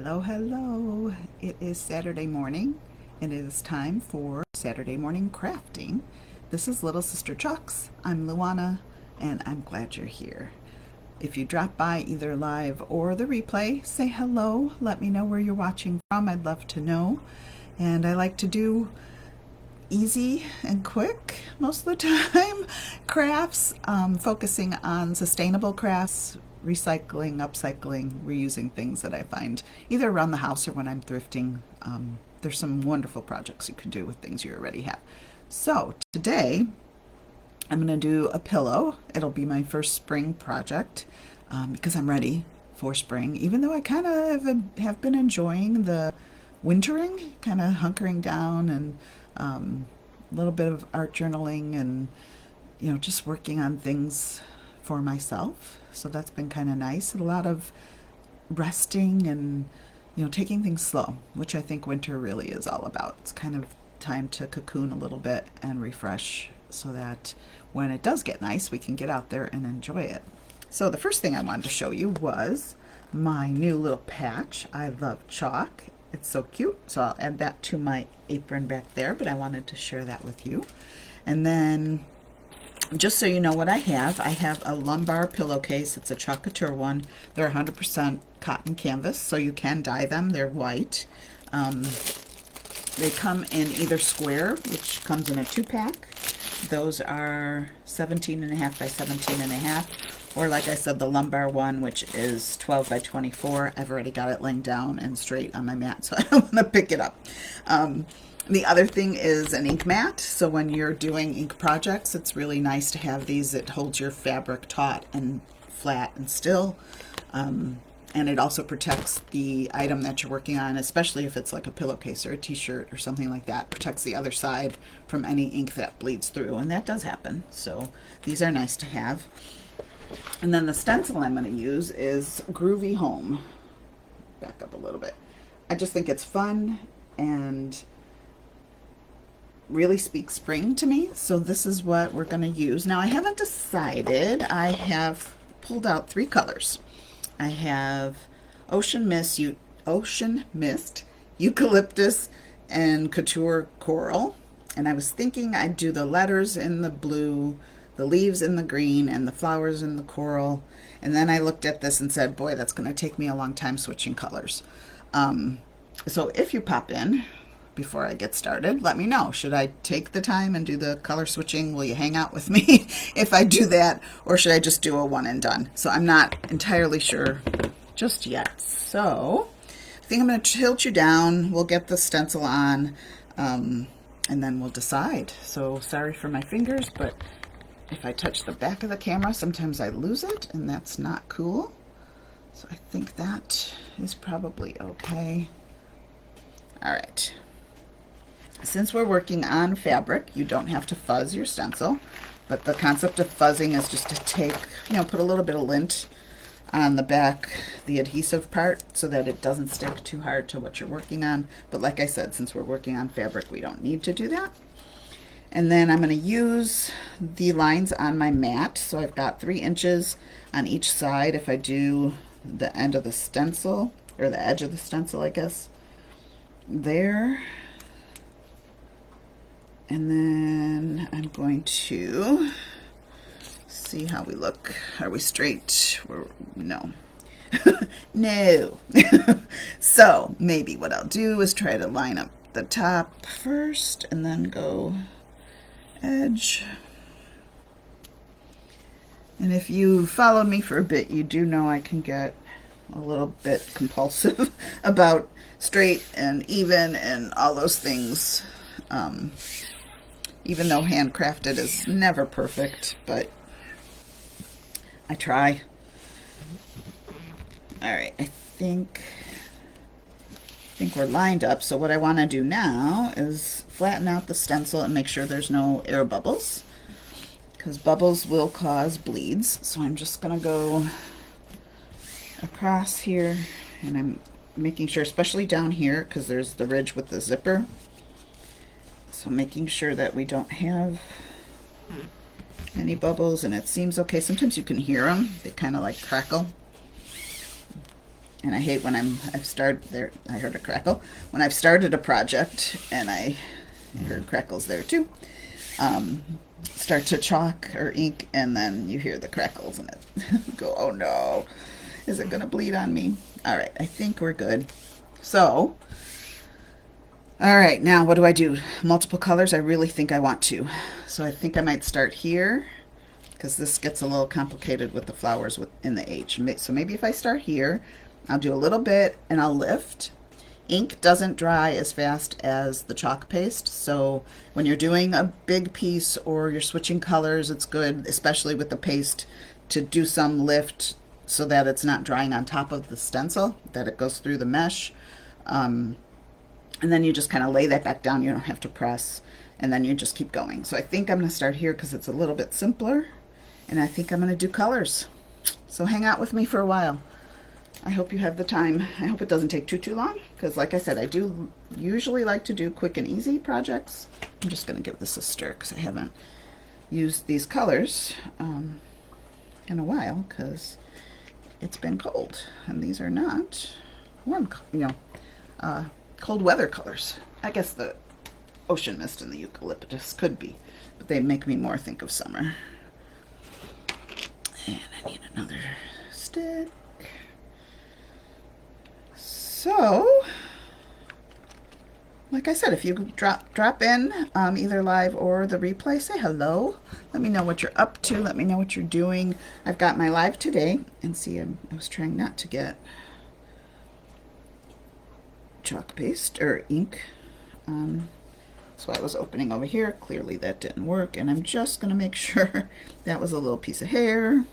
Hello, hello. It is Saturday morning and it is time for Saturday morning crafting. This is Little Sister Chalks. I'm Luana and I'm glad you're here. If you drop by either live or the replay, say hello. Let me know where you're watching from. I'd love to know. And I like to do easy and quick most of the time crafts, focusing on sustainable crafts, recycling, upcycling, reusing things that I find either around the house or when I'm thrifting. There's some wonderful projects you can do with things you already have. So today I'm going to do a pillow. It'll be my first spring project because I'm ready for spring, even though I kind of have been enjoying the wintering, kind of hunkering down and a little bit of art journaling and, just working on things for myself. So that's been kind of nice. A lot of resting and, taking things slow, which I think winter really is all about. It's kind of time to cocoon a little bit and refresh so that when it does get nice, we can get out there and enjoy it. So the first thing I wanted to show you was my new little patch. I love chalk. It's so cute. So I'll add that to my apron back there, but I wanted to share that with you. And then just so you know what I have a lumbar pillowcase. It's a Chalk Couture one. They're 100% cotton canvas, so you can dye them. They're white. They come in either square, which comes in a 2-pack. Those are 17.5 by 17.5. Or like I said, the lumbar one, which is 12 by 24. I've already got it laying down and straight on my mat, so I don't want to pick it up. The other thing is an ink mat. So when you're doing ink projects, it's really nice to have these. It holds your fabric taut and flat and still. And it also protects the item that you're working on, especially if it's like a pillowcase or a t-shirt or something like that. Protects the other side from any ink that bleeds through, and that does happen. So these are nice to have. And then the stencil I'm going to use is Groovy Home. Back up a little bit. I just think it's fun and really speaks spring to me. So this is what we're going to use. Now I haven't decided. I have pulled out 3 colors. I have Ocean Mist, Eucalyptus, and Couture Coral. And I was thinking I'd do the letters in the blue, the leaves in the green, and the flowers in the coral. And then I looked at this and said, boy, that's going to take me a long time switching colors. So if you pop in before I get started, let me know. Should I take the time and do the color switching? Will you hang out with me if I do that? Or should I just do a one and done? So I'm not entirely sure just yet. So I think I'm going to tilt you down. We'll get the stencil on, and then we'll decide. So sorry for my fingers, but if I touch the back of the camera, sometimes I lose it, and that's not cool. So I think that is probably okay. All right. Since we're working on fabric, you don't have to fuzz your stencil, but the concept of fuzzing is just to take, put a little bit of lint on the back, the adhesive part, so that it doesn't stick too hard to what you're working on. But like I said, since we're working on fabric, we don't need to do that. And then I'm going to use the lines on my mat. So I've got 3 inches on each side if I do the end of the stencil, or the edge of the stencil, I guess, there. And then I'm going to see how we look. Are we straight? No. No. So maybe what I'll do is try to line up the top first and then go edge. And if you followed me for a bit, you do know I can get a little bit compulsive about straight and even and all those things. Even though handcrafted is never perfect, but I try. All right, I think we're lined up. So what I want to do now is flatten out the stencil and make sure there's no air bubbles, because bubbles will cause bleeds. So I'm just going to go across here, and I'm making sure, especially down here, because there's the ridge with the zipper. So making sure that we don't have any bubbles, and it seems okay. Sometimes you can hear them. They kind of like crackle. And I hate when I've started there. I heard a crackle. When I've started a project and I heard crackles there too. Um, Start to chalk or ink and then you hear the crackles and it go, oh no, is it going to bleed on me? All right, I think we're good. So, all right, now what do I do? Multiple colors? I really think I want to. So I think I might start here because this gets a little complicated with the flowers in the H. So maybe if I start here, I'll do a little bit and I'll lift. Ink doesn't dry as fast as the chalk paste, so when you're doing a big piece or you're switching colors, it's good, especially with the paste, to do some lift so that it's not drying on top of the stencil, that it goes through the mesh. And then you just kind of lay that back down. You don't have to press, and then you just keep going. So I think I'm going to start here because it's a little bit simpler, and I think I'm going to do colors. So hang out with me for a while. I hope you have the time. I hope it doesn't take too long because, like I said, I do usually like to do quick and easy projects. I'm just going to give this a stir because I haven't used these colors in a while because it's been cold, and these are not warm, cold weather colors. I guess the ocean mist and the eucalyptus could be, but they make me more think of summer. And I need another stick. So, like I said, if you drop in either live or the replay, say hello. Let me know what you're up to. Let me know what you're doing. I've got my live today, and see, I was trying not to get chalk paste or ink. So I was opening over here. Clearly that didn't work, and I'm just going to make sure that was a little piece of hair.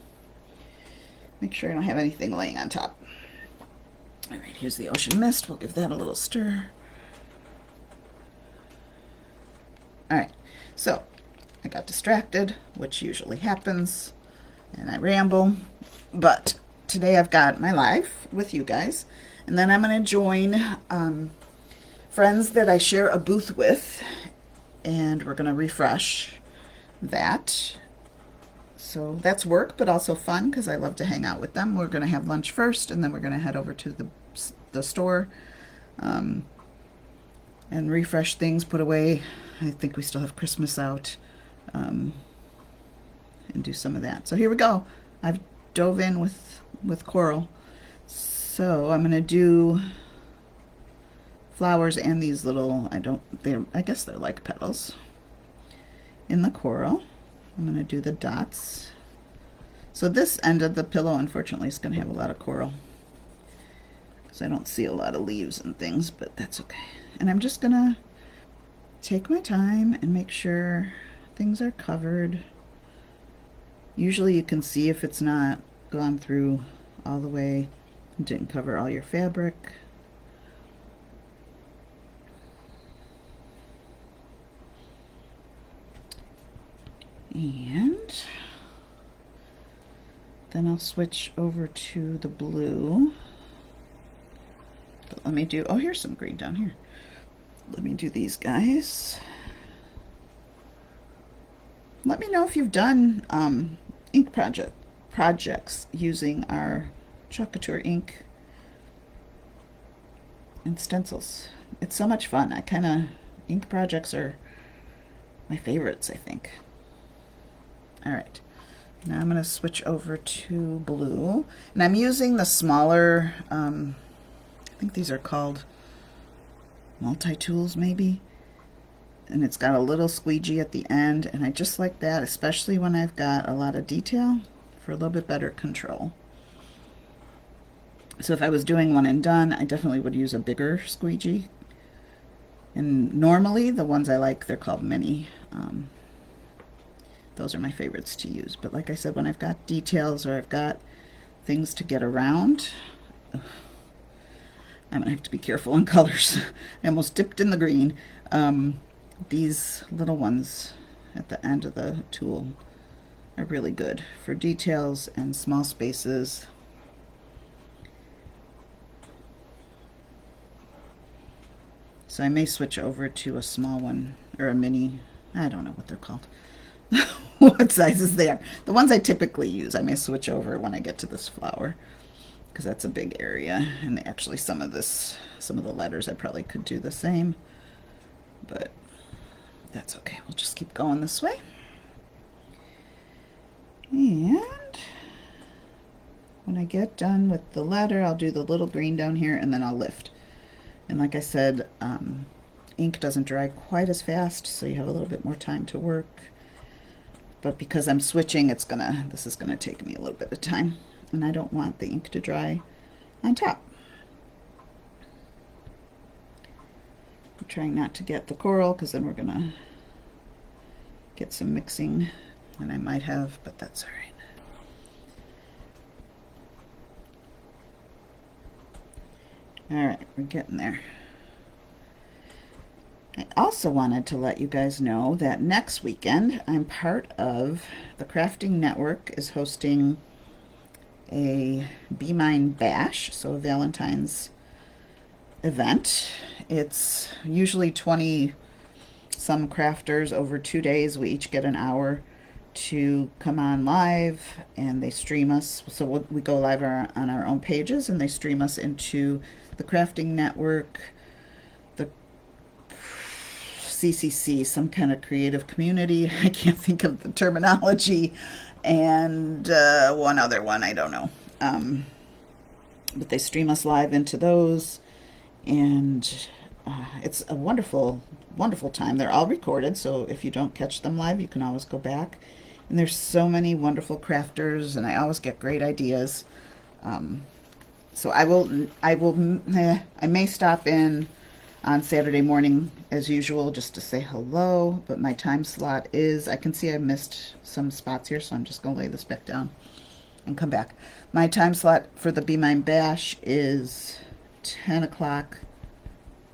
Make sure I don't have anything laying on top. All right, here's the ocean mist. We'll give that a little stir. All right, so I got distracted, which usually happens, and I ramble. But today I've got my live with you guys, and then I'm going to join friends that I share a booth with, and we're going to refresh that. So that's work, but also fun because I love to hang out with them. We're going to have lunch first, and then we're going to head over to the store and refresh things, put away. I think we still have Christmas out, and do some of that. So here we go. I've dove in with coral. So I'm going to do flowers and these little, I guess they're like petals in the coral. I'm going to do the dots. So this end of the pillow, unfortunately, is going to have a lot of coral because I don't see a lot of leaves and things, but that's okay. And I'm just going to take my time and make sure things are covered. Usually you can see if it's not gone through all the way and didn't cover all your fabric. And then I'll switch over to the blue. But let me do, oh, here's some green down here. Let me do these guys. Let me know if you've done ink projects using our Chalk Couture ink and stencils. It's so much fun. Ink projects are my favorites, I think. All right, now I'm going to switch over to blue, and I'm using the smaller, I think these are called multi-tools maybe, and it's got a little squeegee at the end, and I just like that, especially when I've got a lot of detail, for a little bit better control. So if I was doing one and done, I definitely would use a bigger squeegee, and normally the ones I like, they're called mini. Those are my favorites to use. But like I said, when I've got details or I've got things to get around, I'm gonna have to be careful in colors. I almost dipped in the green. These little ones at the end of the tool are really good for details and small spaces. So I may switch over to a small one or a mini. I don't know what they're called. What sizes they are. The ones I typically use, I may switch over when I get to this flower. because that's a big area. And actually some of the letters I probably could do the same, but that's okay. We'll just keep going this way. And when I get done with the letter, I'll do the little green down here and then I'll lift. And like I said, ink doesn't dry quite as fast, so you have a little bit more time to work. But because I'm switching, this is gonna take me a little bit of time, and I don't want the ink to dry on top. I'm trying not to get the coral, because then we're gonna get some mixing, and I might have, but that's all right. All right, we're getting there. I also wanted to let you guys know that next weekend I'm part of the Crafting Network is hosting a Be Mine Bash, so a Valentine's event. It's usually 20 some crafters over 2 days. We each get an hour to come on live, and they stream us. So we go live on our own pages, and they stream us into the Crafting Network, the CCC, some kind of creative community. I can't think of the terminology, and one other one, I don't know. But they stream us live into those, and it's a wonderful, wonderful time. They're all recorded, so if you don't catch them live, you can always go back. And there's so many wonderful crafters, and I always get great ideas. So I may stop in on Saturday morning as usual just to say hello, but my time slot is, I can see I missed some spots here, so I'm just going to lay this back down and come back. My time slot for the Be Mine Bash is 10 o'clock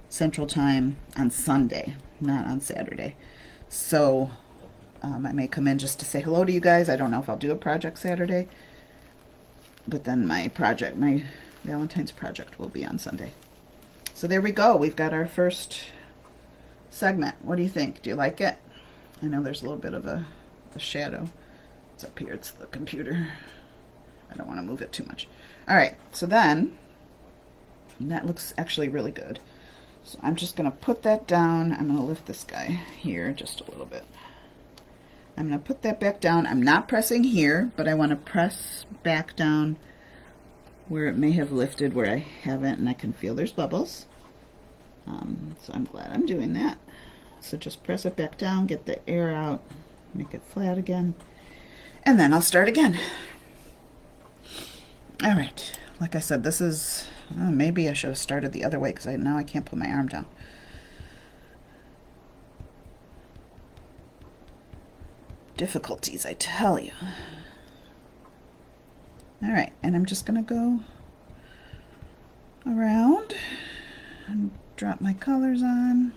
Central Time on Sunday, not on Saturday. So I may come in just to say hello to you guys. I don't know if I'll do a project Saturday, but then my Valentine's project will be on Sunday. So there we go. We've got our first segment. What do you think? Do you like it? I know there's a little bit of a shadow. It's up here. It's the computer. I don't want to move it too much. All right. So then, that looks actually really good. So I'm just going to put that down. I'm going to lift this guy here just a little bit. I'm going to put that back down. I'm not pressing here, but I want to press back down where it may have lifted, where I haven't, and I can feel there's bubbles. So I'm glad I'm doing that. So just press it back down, get the air out, make it flat again, and then I'll start again. All right, like I said, this is, maybe I should have started the other way, because now I can't put my arm down. Difficulties, I tell you. All right, and I'm just going to go around and drop my colors on.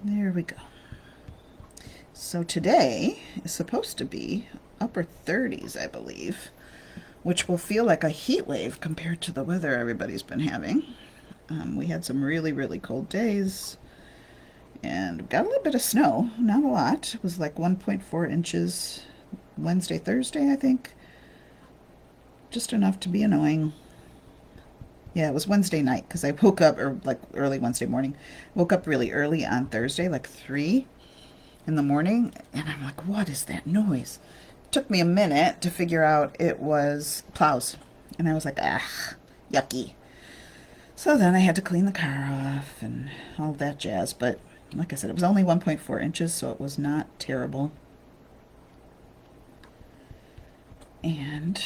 There we go. So today is supposed to be upper 30s, I believe, which will feel like a heat wave compared to the weather everybody's been having. We had some really, really cold days, and got a little bit of snow, not a lot. It was like 1.4 inches Wednesday, Thursday, I think. Just enough to be annoying. Yeah, it was Wednesday night, because I woke up, or like early Wednesday morning, woke up really early on Thursday, like 3 in the morning, and I'm like, what is that noise? It took me a minute to figure out it was plows, and I was like, ah, yucky. So then I had to clean the car off and all that jazz, but like I said, it was only 1.4 inches, so it was not terrible. And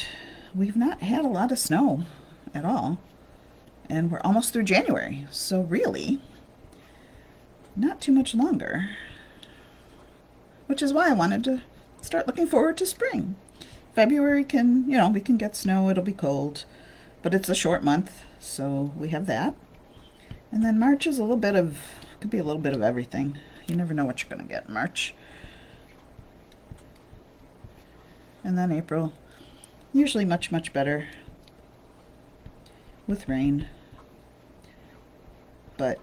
we've not had a lot of snow at all. And we're almost through January, so really, not too much longer. Which is why I wanted to start looking forward to spring. February can, we can get snow, it'll be cold, but it's a short month, so we have that. And then March is could be a little bit of everything. You never know what you're going to get in March. And then April, usually much, much better with rain. but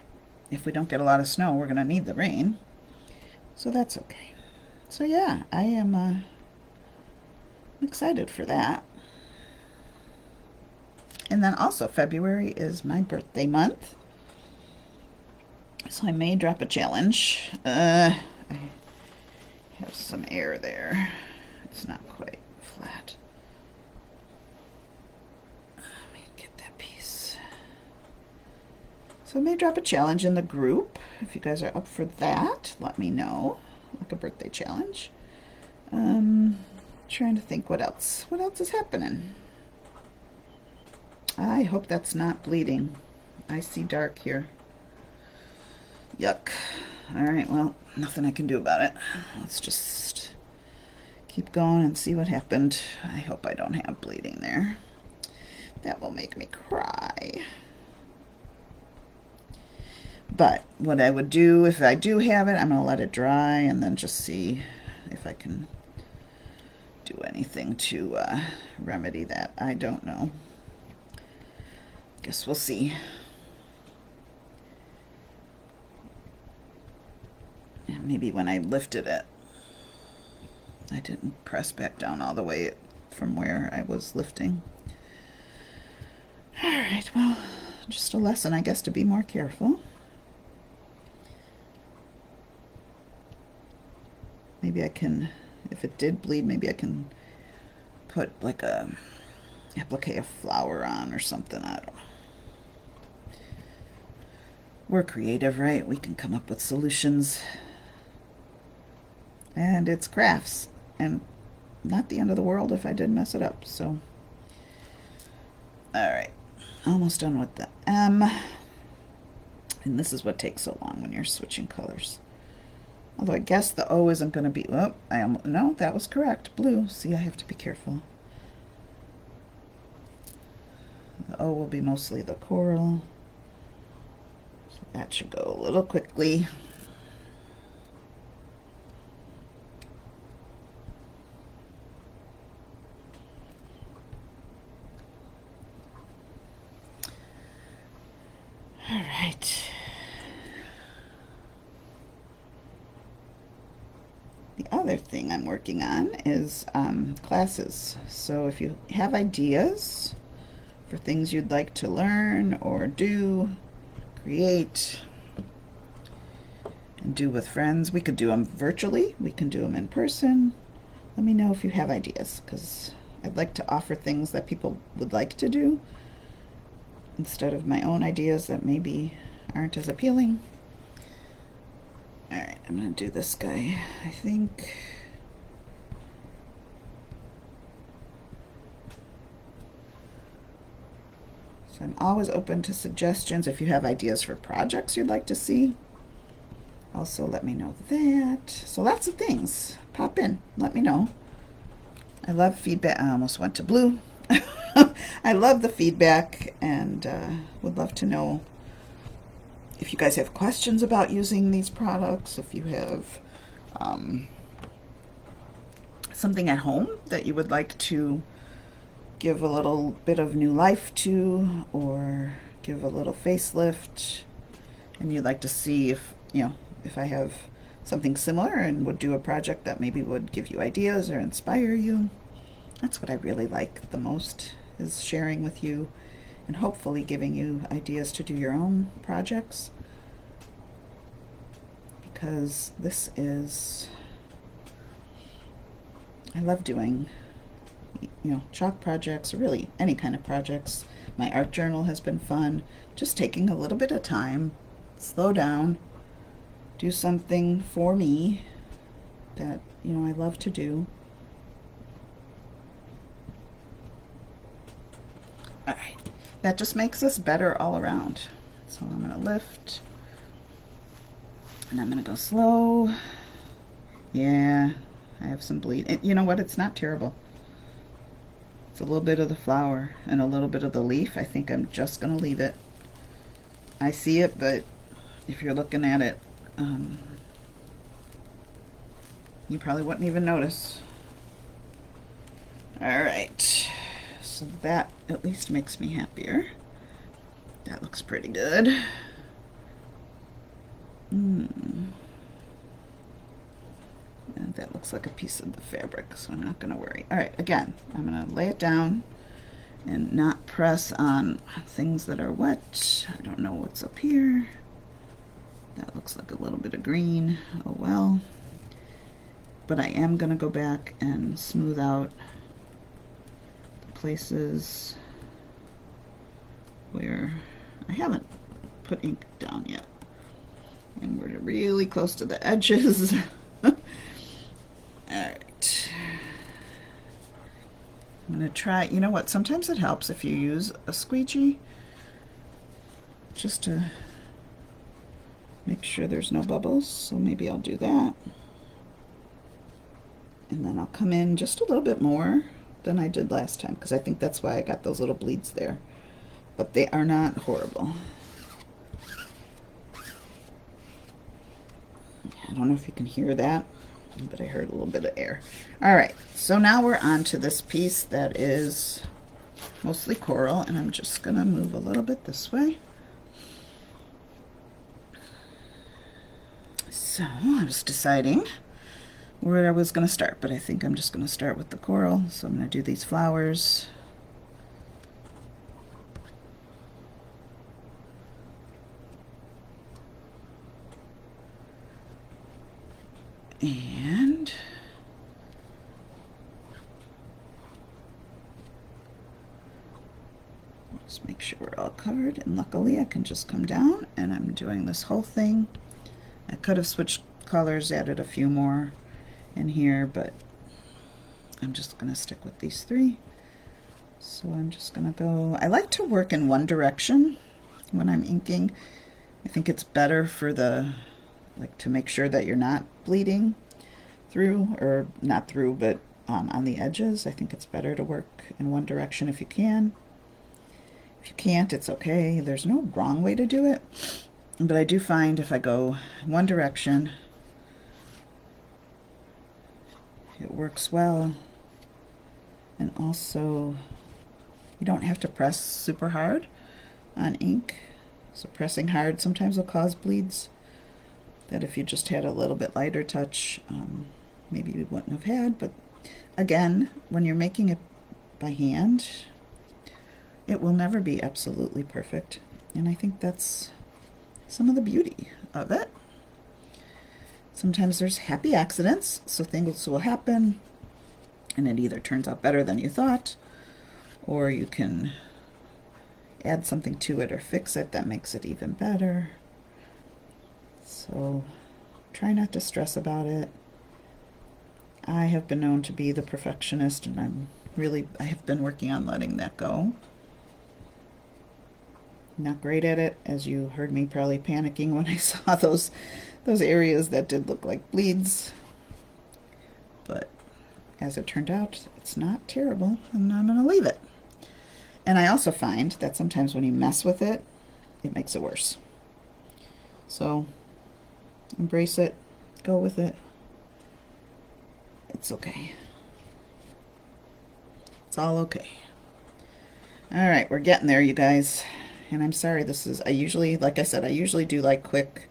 if we don't get a lot of snow, we're going to need the rain. So that's okay. So yeah, I am excited for that. And then also February is my birthday month. So I may drop a challenge. I have some air there. It's not quite flat. Let me get that piece. So I may drop a challenge in the group. If you guys are up for that, let me know. Like a birthday challenge. Trying to think what else. What else is happening? I hope that's not bleeding. I see dark here. Yuck. All right, well, nothing I can do about it. Let's just keep going and see what happened. I hope I don't have bleeding there. That will make me cry. But what I would do if I do have it, I'm going to let it dry and then just see if I can do anything to remedy that. I don't know. Guess we'll see. And maybe when I lifted it, I didn't press back down all the way from where I was lifting. All right, well, just a lesson, I guess, to be more careful. Maybe I can, if it did bleed, maybe I can put like a applique of flour on or something. I don't know. We're creative, right? We can come up with solutions. And it's crafts, and not the end of the world if I did mess it up. So, all right, almost done with the M. And this is what takes so long when you're switching colors. Although I guess the O isn't going to be, oh, no, that was correct, blue. See, I have to be careful. The O will be mostly the coral. So that should go a little quickly. All right. The other thing I'm working on is classes. So if you have ideas for things you'd like to learn or do, create, and do with friends, we could do them virtually. We can do them in person. Let me know if you have ideas, because I'd like to offer things that people would like to do instead of my own ideas that maybe aren't as appealing. All right, I'm going to do this guy, I think. So I'm always open to suggestions if you have ideas for projects you'd like to see. Also, let me know that. So lots of things. Pop in. Let me know. I love feedback. I almost went to blue. I love the feedback and would love to know if you guys have questions about using these products, if you have something at home that you would like to give a little bit of new life to, or give a little facelift, and you'd like to see if, if I have something similar and would do a project that maybe would give you ideas or inspire you. That's what I really like the most, is sharing with you and hopefully giving you ideas to do your own projects. Because this is, I love doing, chalk projects, or really any kind of projects. My art journal has been fun. Just taking a little bit of time, slow down, do something for me that, I love to do. All right, that just makes us better all around. So I'm going to lift, and I'm going to go slow. Yeah, I have some bleed. And you know what? It's not terrible. It's a little bit of the flower and a little bit of the leaf. I think I'm just going to leave it. I see it, but if you're looking at it, you probably wouldn't even notice. All right. So that at least makes me happier. That looks pretty good. And that looks like a piece of the fabric, so I'm not going to worry. All right, again, I'm going to lay it down and not press on things that are wet. I don't know what's up here. That looks like a little bit of green. Oh well. But I am going to go back and smooth out the places where I haven't put ink down yet. And we're really close to the edges. All right. I'm going to try, you know what, sometimes it helps if you use a squeegee just to make sure there's no bubbles. So maybe I'll do that. And then I'll come in just a little bit more than I did last time, because I think that's why I got those little bleeds there. But they are not horrible. I don't know if you can hear that, but I heard a little bit of air. All right, so now we're on to this piece that is mostly coral, and I'm just gonna move a little bit this way. So I was deciding where I was gonna start, but I think I'm just gonna start with the coral. So I'm gonna do these flowers. And just make sure we're all covered, and luckily I can just come down and I'm doing this whole thing. I could have switched colors, added a few more in here, but I'm just gonna stick with these three. So I'm just gonna go, I like to work in one direction when I'm inking. I think it's better for the, like, to make sure that you're not bleeding through, or not through, but on the edges. I think it's better to work in one direction if you can. If you can't, it's okay. There's no wrong way to do it. But I do find if I go one direction, it works well. And also, you don't have to press super hard on ink. So pressing hard sometimes will cause bleeds that if you just had a little bit lighter touch, maybe you wouldn't have had. But again, when you're making it by hand, it will never be absolutely perfect. And I think that's some of the beauty of it. Sometimes there's happy accidents, so things will happen, and it either turns out better than you thought, or you can add something to it or fix it that makes it even better. So try not to stress about it. I have been known to be the perfectionist, and I have been working on letting that go. Not great at it, as you heard me probably panicking when I saw those areas that did look like bleeds. But as it turned out, it's not terrible, and I'm gonna leave it. And I also find that sometimes when you mess with it, it makes it worse. So embrace it, go with it. It's okay. It's all okay. All right, we're getting there, you guys. And I'm sorry, I usually, like I said, I usually do like quick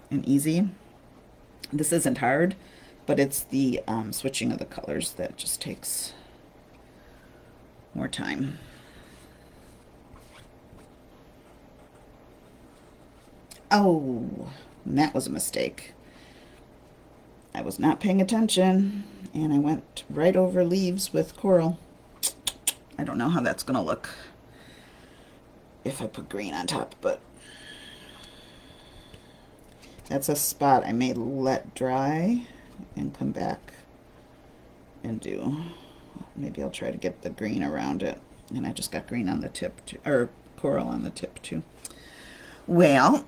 and easy. This isn't hard, but it's the switching of the colors that just takes more time. Oh, that was a mistake. I was not paying attention, and I went right over leaves with coral. I don't know how that's gonna look if I put green on top, but that's a spot I may let dry and come back and do. Maybe I'll try to get the green around it. And I just got green on the tip, too, or coral on the tip too. Well,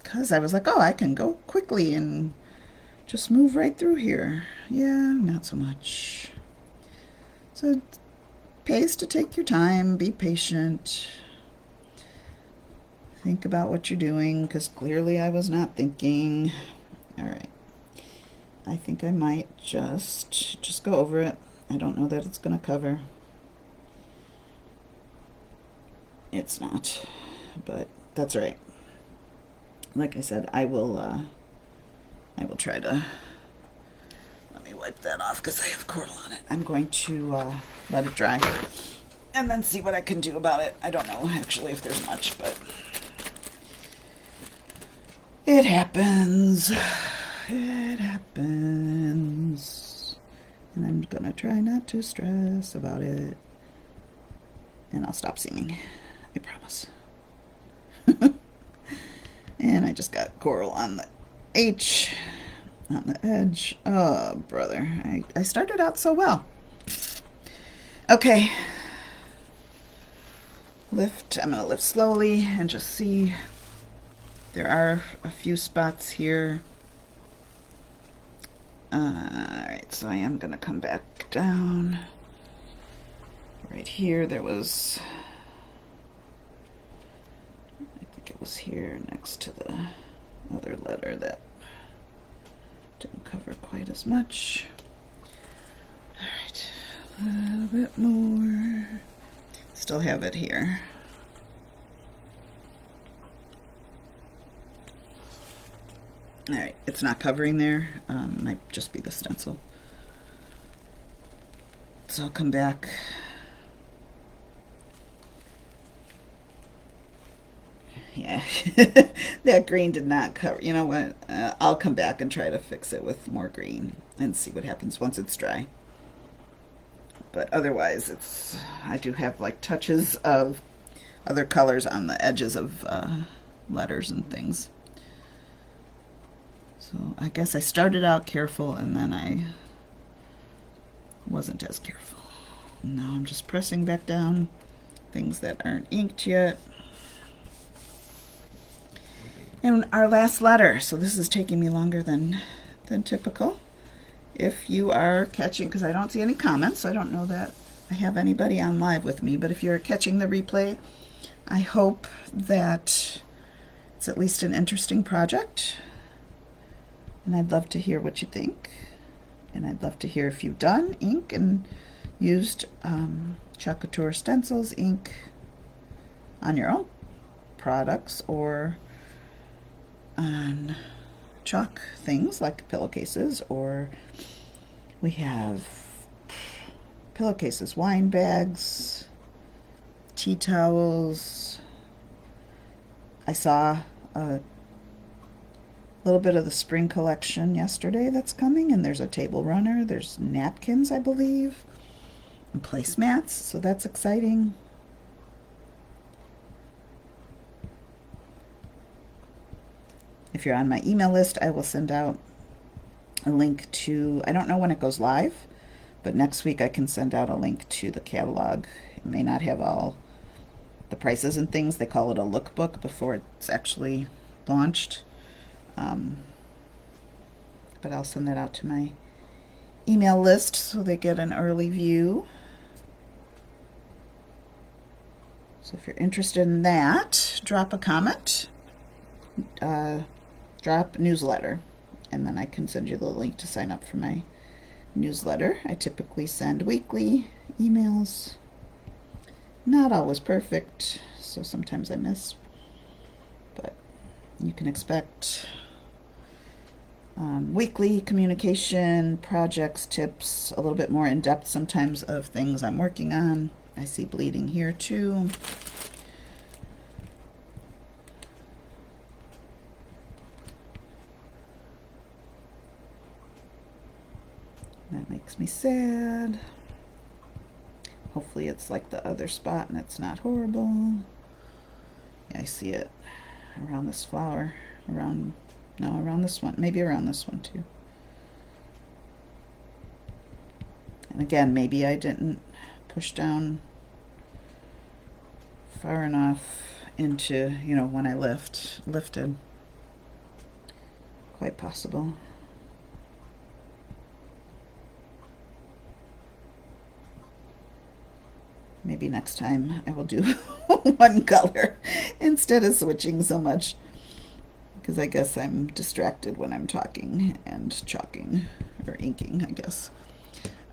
because I was like, oh, I can go quickly and just move right through here. Yeah, not so much. So it pays to take your time, be patient. Think about what you're doing, because clearly I was not thinking. All right. I think I might just go over it. I don't know that it's going to cover. It's not, but that's right. like I said, I will try to, let me wipe that off because I have coral on it. I'm going to let it dry and then see what I can do about it. I don't know actually if there's much, but it happens. It happens. And I'm gonna try not to stress about it. And I'll stop singing. I promise. And I just got coral on the H, on the edge. Oh, brother. I started out so well. Okay. Lift. I'm going to lift slowly and just see. There are a few spots here. Alright, so I am going to come back down. Right here, there was, I think it was here next to the other letter that didn't cover quite as much. Alright, a little bit more. Still have it here. Alright, it's not covering there. Might just be the stencil. So I'll come back. Yeah, that green did not cover. You know what? I'll come back and try to fix it with more green and see what happens once it's dry. But otherwise, I do have like touches of other colors on the edges of letters and things. So I guess I started out careful and then I wasn't as careful. Now I'm just pressing back down things that aren't inked yet. And our last letter, so this is taking me longer than typical. If you are catching, because I don't see any comments, I don't know that I have anybody on live with me, but if you're catching the replay, I hope that it's at least an interesting project. And I'd love to hear what you think. And I'd love to hear if you've done ink and used Chalk Couture stencils, ink on your own products or on chalk things like pillowcases, or we have pillowcases, wine bags, tea towels. I saw a little bit of the spring collection yesterday that's coming, and there's a table runner, there's napkins, I believe, and placemats, so that's exciting. If you're on my email list, I will send out a link to, I don't know when it goes live, but next week I can send out a link to the catalog. It may not have all the prices and things. They call it a lookbook before it's actually launched. But I'll send that out to my email list so they get an early view. So if you're interested in that, drop a comment, drop newsletter, and then I can send you the link to sign up for my newsletter. I typically send weekly emails. Not always perfect, so sometimes I miss, but you can expect weekly communication, projects, tips, a little bit more in depth sometimes of things I'm working on. I see bleeding here too. That makes me sad. Hopefully it's like the other spot and it's not horrible. Yeah, I see it around this flower, around this one, maybe around this one too. And again, maybe I didn't push down far enough into, you know, when I lifted. Quite possible. Maybe next time I will do one color instead of switching so much, because I guess I'm distracted when I'm talking and chalking or inking, I guess.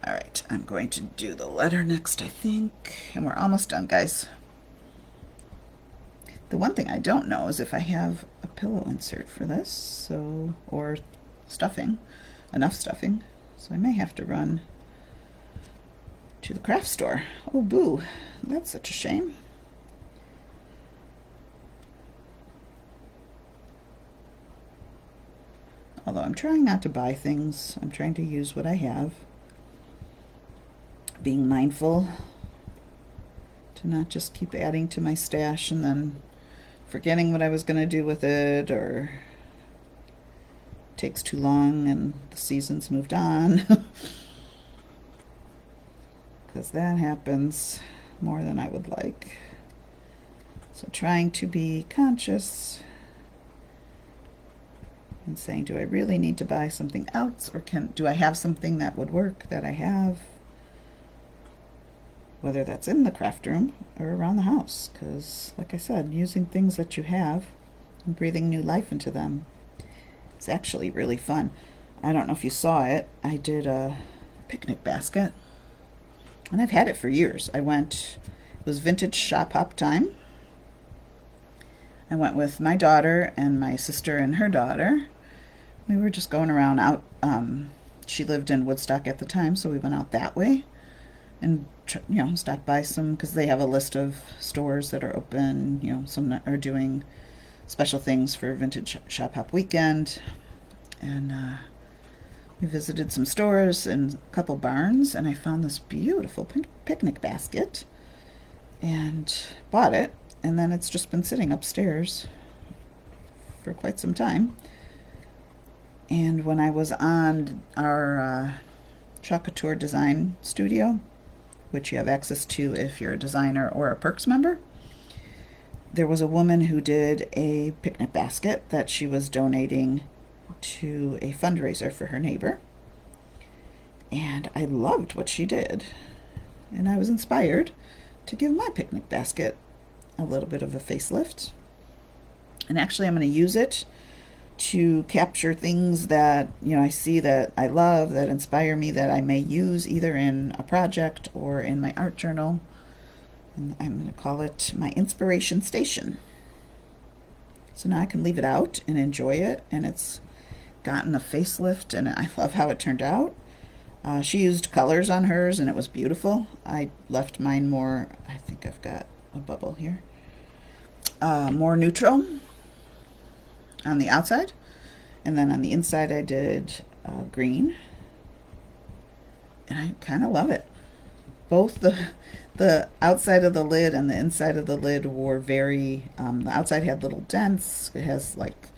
All right, I'm going to do the letter next, I think, and we're almost done, guys. The one thing I don't know is if I have a pillow insert for this, so, or stuffing, enough stuffing. So I may have to run to the craft store. Oh, boo. That's such a shame. Although I'm trying not to buy things, I'm trying to use what I have. Being mindful to not just keep adding to my stash and then forgetting what I was going to do with it, or it takes too long and the season's moved on. Because that happens more than I would like. So trying to be conscious and saying, do I really need to buy something else, or do I have something that would work that I have? Whether that's in the craft room or around the house, because like I said, using things that you have and breathing new life into them, it's actually really fun. I don't know if you saw it. I did a picnic basket, and I've had it for years. It was vintage shop hop time. I went with my daughter and my sister and her daughter. We were just going around out. She lived in Woodstock at the time, so we went out that way and stop by some, because they have a list of stores that are open. Some are doing special things for Vintage Shop Hop Weekend, and we visited some stores and a couple barns, and I found this beautiful picnic basket and bought it, and then it's just been sitting upstairs for quite some time. And when I was on our Chalk Couture design studio, which you have access to if you're a designer or a Perks member, there was a woman who did a picnic basket that she was donating to a fundraiser for her neighbor. And I loved what she did. And I was inspired to give my picnic basket a little bit of a facelift. And actually, I'm going to use it to capture things that I see that I love, that inspire me, that I may use either in a project or in my art journal. And I'm going to call it my inspiration station. So now I can leave it out and enjoy it, and it's gotten a facelift, and I love how it turned out. She used colors on hers, and it was beautiful. I left mine more, I think I've got a bubble here, more neutral on the outside, and then on the inside I did green, and I kind of love it. Both the outside of the lid and the inside of the lid were very, the outside had little dents. It has like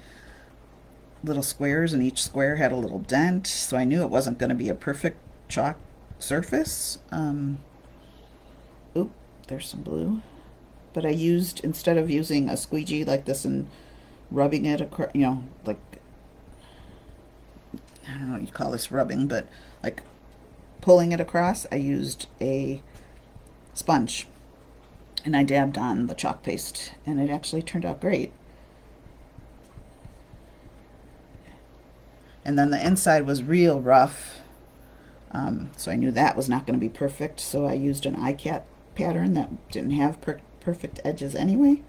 little squares, and each square had a little dent, so I knew it wasn't going to be a perfect chalk surface. Oop, there's some blue. But I used, instead of using a squeegee like this and rubbing it across, like, I don't know what you call this, rubbing, but like pulling it across, I used a sponge, and I dabbed on the chalk paste, and it actually turned out great. And then the inside was real rough, so I knew that was not going to be perfect, so I used an iCat pattern that didn't have perfect edges anyway,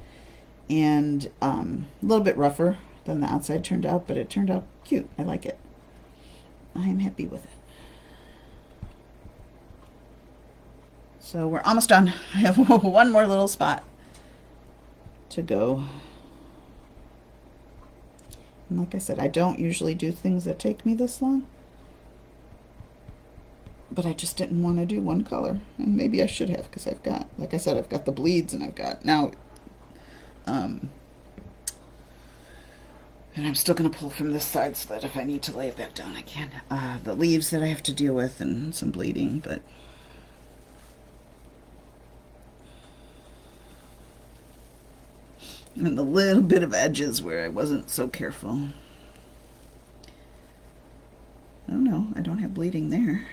and a little bit rougher than the outside turned out, but it turned out cute. I like it. I am happy with it. So we're almost done. I have one more little spot to go. And like I said, I don't usually do things that take me this long, but I just didn't want to do one color, and maybe I should have, because I've got, like I said, I've got the bleeds, and I've got now, and I'm still going to pull from this side so that if I need to lay it back down, I can. The leaves that I have to deal with and some bleeding, but and a little bit of edges where I wasn't so careful. Oh no, I don't have bleeding there.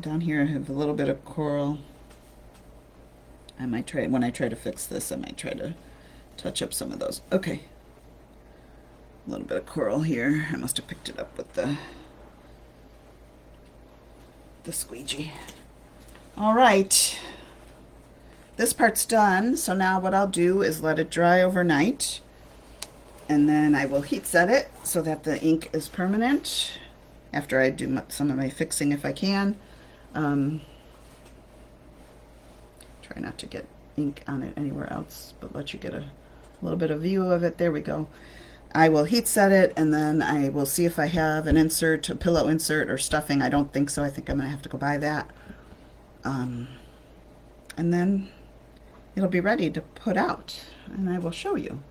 Down here I have a little bit of coral. I might try, when I try to fix this, I might try to touch up some of those. Okay. A little bit of coral here. I must have picked it up with the the squeegee. All right, this part's done. So now what I'll do is let it dry overnight, and then I will heat set it so that the ink is permanent after I do some of my fixing if I can. Try not to get ink on it anywhere else, but let you get a little bit of view of it. There we go. I will heat set it, and then I will see if I have an insert, a pillow insert or stuffing. I don't think so. I think I'm going to have to go buy that. And then it'll be ready to put out, and I will show you.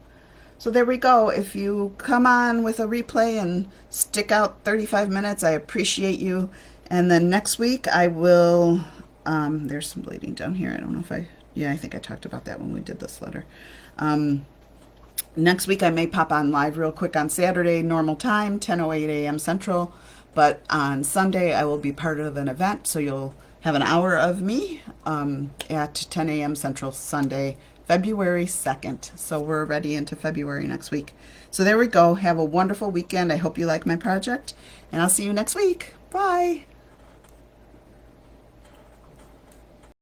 So there we go. If you come on with a replay and stick out 35 minutes, I appreciate you. And then next week I will, there's some bleeding down here. I don't know if yeah, I think I talked about that when we did this letter. Next week I may pop on live real quick on Saturday, normal time, 10:08 a.m. Central. But on Sunday I will be part of an event, so you'll have an hour of me at 10 a.m. Central Sunday, February 2nd. So we're ready into February next week. So there we go. Have a wonderful weekend. I hope you like my project, and I'll see you next week. Bye.